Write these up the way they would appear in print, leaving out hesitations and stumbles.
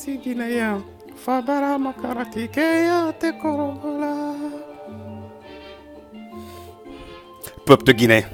si guinéen. Fabara makarati keya te korobola. Peuple de Guinée,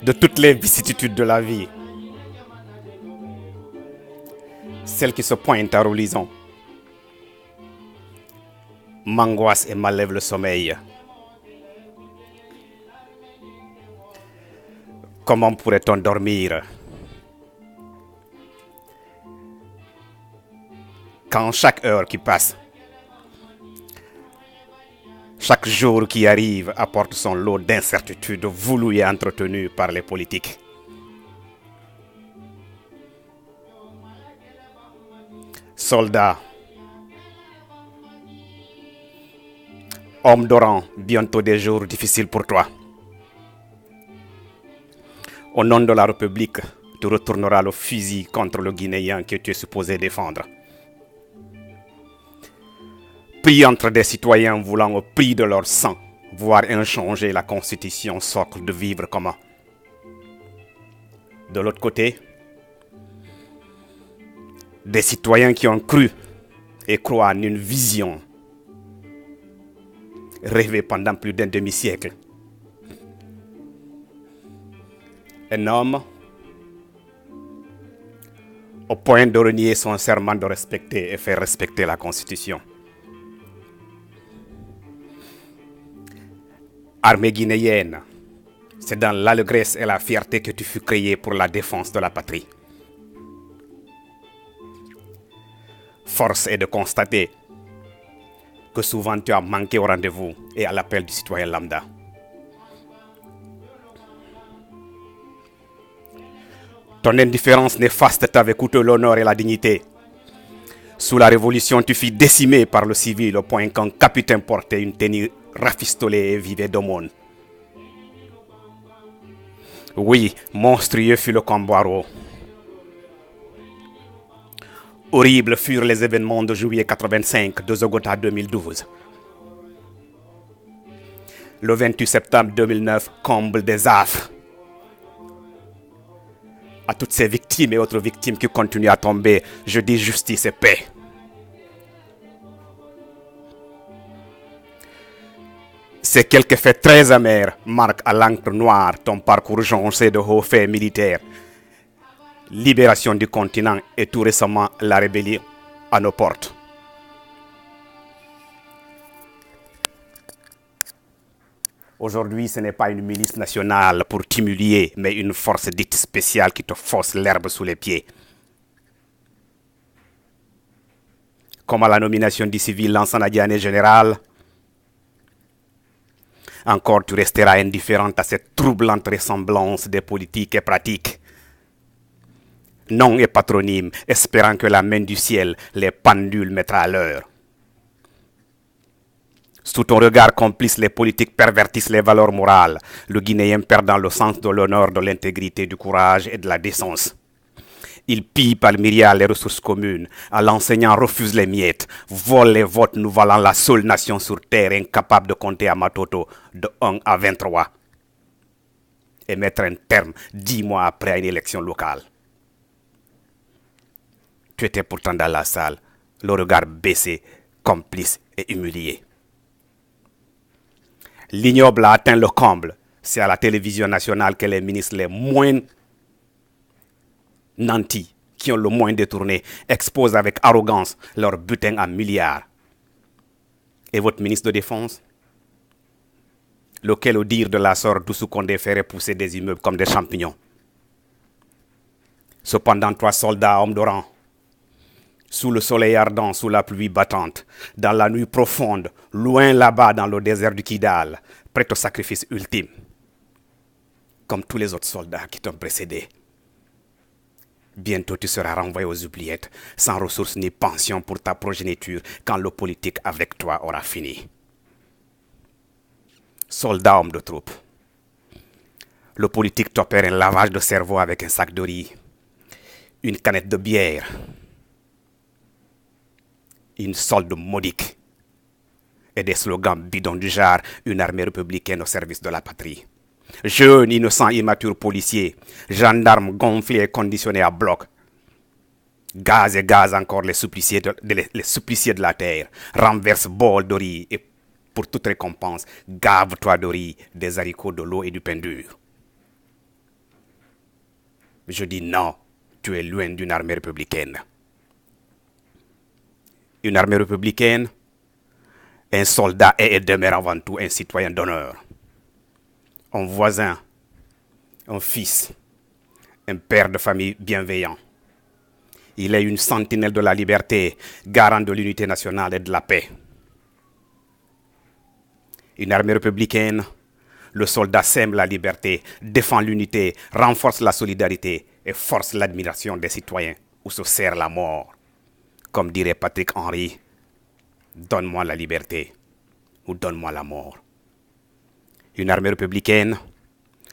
de toutes les vicissitudes de la vie, celle qui se pointe à l'horizon m'angoisse et m'enlève le sommeil. Comment pourrait-on dormir quand chaque heure qui passe, chaque jour qui arrive apporte son lot d'incertitudes voulues et entretenues par les politiques? Soldats, hommes d'Oran, bientôt des jours difficiles pour toi. Au nom de la République, tu retourneras le fusil contre le Guinéen que tu es supposé défendre. Pris entre des citoyens voulant au prix de leur sang voir inchanger la Constitution socle de vivre commun. De l'autre côté, des citoyens qui ont cru et croient en une vision rêvée pendant plus d'un demi-siècle. Un homme au point de renier son serment de respecter et faire respecter la Constitution. Armée guinéenne, c'est dans l'allégresse et la fierté que tu fus créé pour la défense de la patrie. Force est de constater que souvent tu as manqué au rendez-vous et à l'appel du citoyen lambda. Ton indifférence néfaste t'avait coûté l'honneur et la dignité. Sous la Révolution, tu fus décimé par le civil au point qu'un capitaine portait une tenue rafistolée et vivait d'aumône. Oui, monstrueux fut le Kambwaro. Horribles furent les événements de juillet 85 de Zogota 2012. Le 28 septembre 2009, comble des affres. À toutes ces victimes et autres victimes qui continuent à tomber, je dis justice et paix. Ces quelques faits très amers marquent à l'encre noire ton parcours jonché de hauts faits militaires. Libération du continent et tout récemment la rébellion à nos portes. Aujourd'hui, ce n'est pas une milice nationale pour t'humilier, mais une force dite spéciale qui te fausse l'herbe sous les pieds. Comme à la nomination du civil Lansana Diané général, encore tu resteras indifférente à cette troublante ressemblance des politiques et pratiques. Nom et patronyme, espérant que la main du ciel les pendules mettra à l'heure. Sous ton regard complice, les politiques pervertissent les valeurs morales, le Guinéen perdant le sens de l'honneur, de l'intégrité, du courage et de la décence. Il pille par myriades les ressources communes, à l'enseignant refuse les miettes, vole les votes nous valant la seule nation sur terre incapable de compter à Matoto de 1 à 23 et mettre un terme 10 mois après à une élection locale. Tu étais pourtant dans la salle, le regard baissé, complice et humilié. L'ignoble a atteint le comble. C'est à la télévision nationale que les ministres les moins nantis, qui ont le moins détourné, exposent avec arrogance leur butin à milliards. Et votre ministre de Défense, lequel, au dire de la sorte, Doussou Condé ferait pousser des immeubles comme des champignons. Cependant, toi, soldats, hommes d'Oran, sous le soleil ardent, sous la pluie battante, dans la nuit profonde, loin là-bas dans le désert du Kidal, prêt au sacrifice ultime, comme tous les autres soldats qui t'ont précédé. Bientôt tu seras renvoyé aux oubliettes, sans ressources ni pension pour ta progéniture, quand le politique avec toi aura fini. Soldat, homme de troupe, le politique t'opère un lavage de cerveau avec un sac de riz, une canette de bière, une solde modique et des slogans bidons du genre une armée républicaine au service de la patrie. Jeunes, innocents, immatures policiers, gendarmes gonflés et conditionnés à bloc, Gaz et gaz encore les suppliciés de la terre. Renverse bol de riz et pour toute récompense, gave-toi de riz, des haricots, de l'eau et du pain dur. Je dis non, tu es loin d'une armée républicaine. Une armée républicaine, un soldat est et demeure avant tout un citoyen d'honneur. Un voisin, un fils, un père de famille bienveillant. Il est une sentinelle de la liberté, garant de l'unité nationale et de la paix. Une armée républicaine, le soldat sème la liberté, défend l'unité, renforce la solidarité et force l'admiration des citoyens ou se serre la mort. Comme dirait Patrick Henry, donne-moi la liberté ou donne-moi la mort. Une armée républicaine,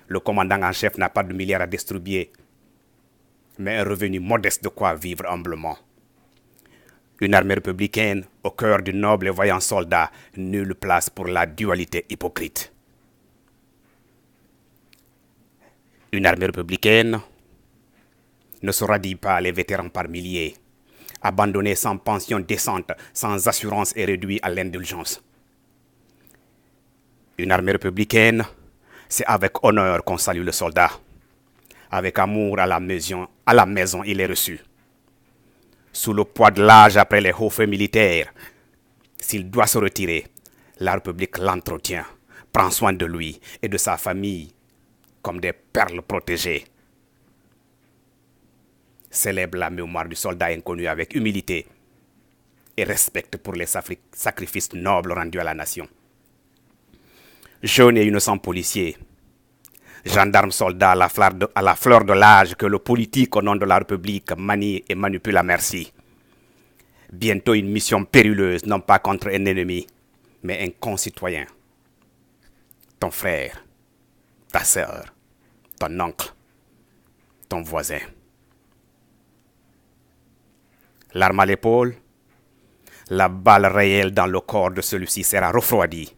le commandant en chef n'a pas de milliards à distribuer, mais un revenu modeste de quoi vivre humblement. Une armée républicaine, au cœur du noble et vaillant soldat, nulle place pour la dualité hypocrite. Une armée républicaine ne se radie pas les vétérans par milliers, abandonnés sans pension décente, sans assurance et réduits à l'indulgence. Une armée républicaine, c'est avec honneur qu'on salue le soldat. Avec amour à la maison, il est reçu. Sous le poids de l'âge après les hauts faits militaires, s'il doit se retirer, la République l'entretient, prend soin de lui et de sa famille comme des perles protégées. Célèbre la mémoire du soldat inconnu avec humilité et respecte pour les sacrifices nobles rendus à la nation. Jeunes et innocents policiers, gendarmes soldats à la fleur de l'âge que le politique au nom de la République manie et manipule à merci. Bientôt une mission périlleuse, non pas contre un ennemi, mais un concitoyen. Ton frère, ta sœur, ton oncle, ton voisin. L'arme à l'épaule, la balle réelle dans le corps de celui-ci sera refroidie.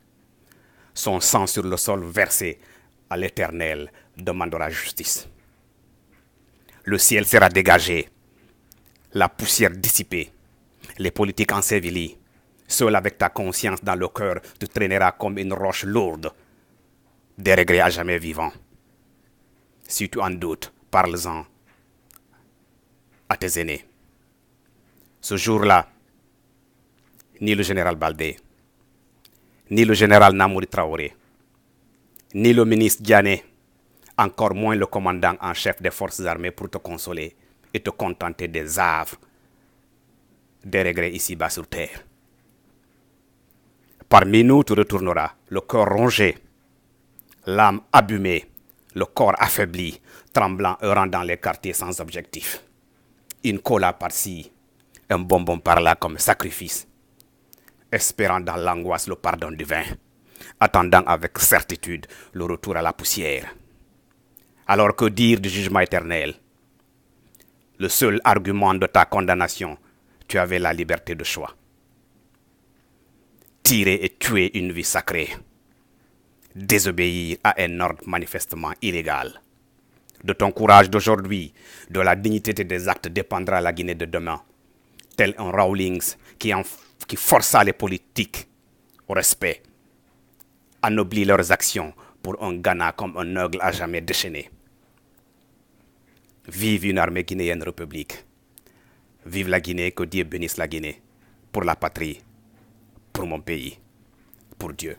Son sang sur le sol versé à l'Éternel demandera justice. Le ciel sera dégagé, la poussière dissipée, les politiques ensevelis. Seul avec ta conscience dans le cœur, tu traîneras comme une roche lourde, des regrets à jamais vivants. Si tu en doutes, parle-en à tes aînés. Ce jour-là, ni le général Baldé, ni le général Namouri Traoré, ni le ministre Diané, encore moins le commandant en chef des forces armées pour te consoler et te contenter des havres, des regrets ici-bas sur terre. Parmi nous, tu retourneras, le cœur rongé, l'âme abîmée, le corps affaibli, tremblant, errant dans les quartiers sans objectif. Une cola par-ci, un bonbon par-là comme sacrifice, espérant dans l'angoisse le pardon divin, attendant avec certitude le retour à la poussière. Alors que dire du jugement éternel? Le seul argument de ta condamnation, tu avais la liberté de choix. Tirer et tuer une vie sacrée. Désobéir à un ordre manifestement illégal. De ton courage d'aujourd'hui, de la dignité de tes actes dépendra la Guinée de demain. Tel un Rawlings qui força les politiques au respect, anoblit leurs actions pour un Ghana comme un aigle à jamais déchaîné. Vive une armée guinéenne république. Vive la Guinée, que Dieu bénisse la Guinée. Pour la patrie, pour mon pays, pour Dieu.